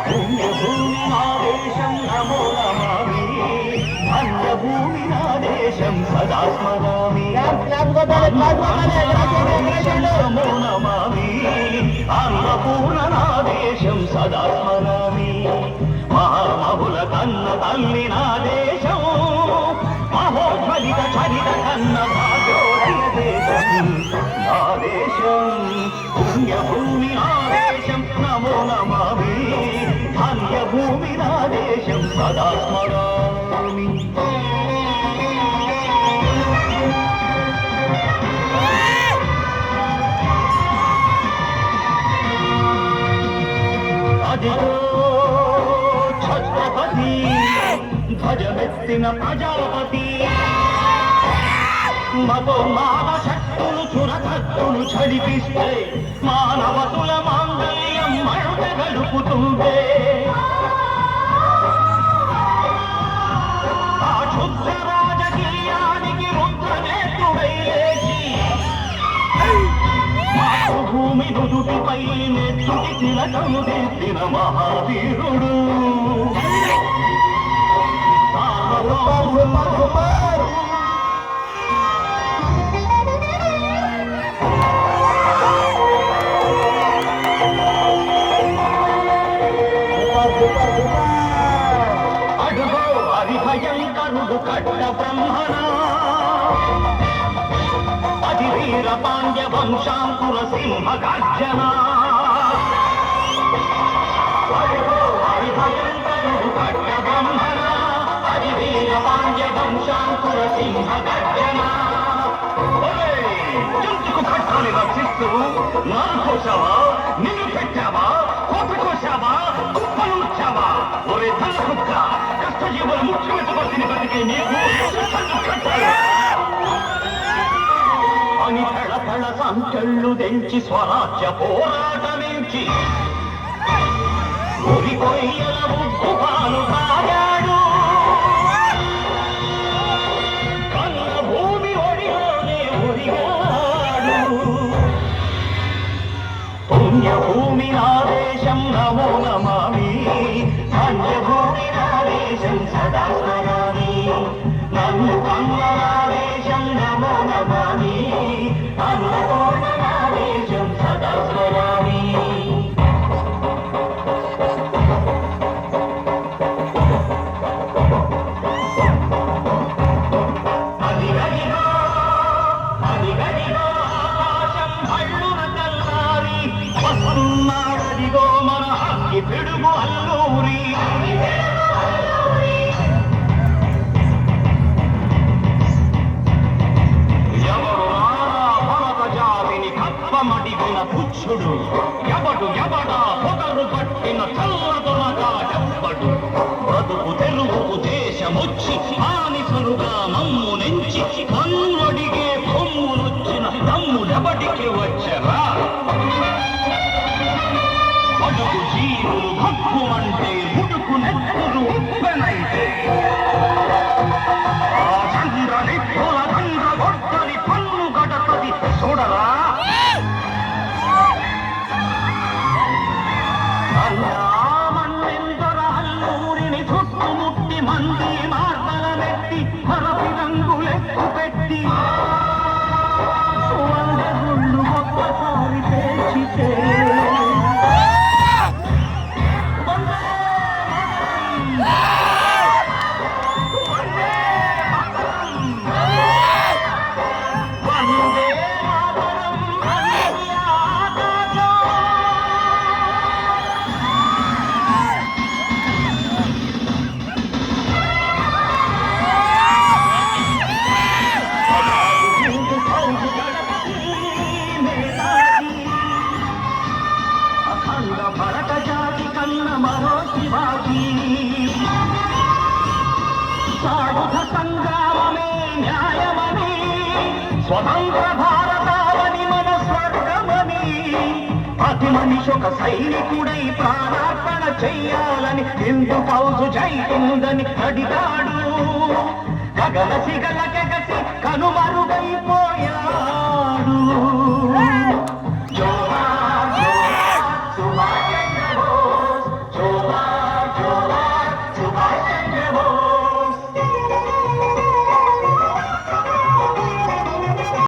పుణ్యభూమి నా దేశం నమో నమామి ధన్యభూమి నా దేశం సదా స్మరామి నమో నమామి అన్నపూర్ణ నా దేశం సదా స్మరామి మహామహుల కన్న తల్లి నా దేశం మహోజ్వలిత చరిత కన్న భాగ్యోదయ దేశం నా దేశం పుణ్యభూమి నా దేశం నమో నమామి ధన్యభూమి నా దేశం సదా స్మరామి అదిగో ఛత్రపతి ధ్వజమెత్తిన ప్రజాపతి మతోన్మాద శక్తులు చురకత్తులు చడిపిస్తే మానవతుల మాంగళ్యం మరుట గడుపుతుందే ఆ క్షుద్ర రాజకీయానికి రుద్రనేత్రుడై లేచి మాతృభూమి నుదుటిపై నెత్తుటి తిలకము దిద్దిన మహావీరుడు అడుగో హరిభయంకరుడు కట్ట బ్రహ్మణ అది వీర పాండ్య వంశాంకుర సింహ గర్జన అడుగో హరిభయంకరుడు కట్ట బ్రహ్మణ అది వీర పాండ్య వంశాంకుర సింహ గర్జన జంతుకు కట్టాలి రక్షిస్తూ నారు కోసావా నిన్ను పెట్టావా కోట కోసావా కుప్పలు వచ్చావా ఒరే తల కుక్క కష్టజీవుల ముఖ్యమంత్రి బతికే నీకు అని తళతళ సంచళ్ళు తెంచి స్వరాజ్య పోరాటమించి ఉరి కొయ్యల ఉగ్గుపాలు తాగాడు కన్న భూమి ఒడిలోనే ఒడిగాడు పుణ్యభూమి నా దేశం నమో నమామి ధన్యభూమి నా దేశం సదా స్మరామి నన్ను కన్న నా దేశం నమో నమామి అన్నపూర్ణ నా దేశం సదా స్మరామి అదిగదిగో ఆకాశం భళ్ళున తెల్లారి వస్తున్నాడదిగో మన అగ్గి పిడుగు అల్లూరి మడిగిన పుచ్చుడు ఎవడా పొగరు పట్టిన చల్లదొరగా ఎవ్వడు బ్రతుకు తెలుగు దేశమొచ్చి బానిసలుగా మమ్ము నెంచి కన్నుడిగే కొమ్మునొచ్చిన తమ్ముడెవడికి వచ్చరా అడుగు జీవులు భక్కు అంటే ముడుకు నెత్తురు ఉప్పెనైతే ఆ చంద్రని పూల చంద్ర గొడ్డలి పన్ను గడపది చూడరా మన్నెందరహల్లూరిని చుట్టుముట్టి మంది మార్బలమెట్టి హరపి రంగులెక్కు పెట్టి వందగుళ్ళు ఒక్కసారి పేర్చితే భరత జాతి కన్న మరో శివాజీ సాయుధ సంగ్రామమే న్యాయమని స్వతంత్ర భారతావని మన స్వర్గమని ప్రతి మనిషి ఒక సైనికుడై ప్రాణార్పణ చెయ్యాలని హిందూ ఫౌజు జైతుందని అడిగాడు గగన సిగల గగసి కనుమరుగైపో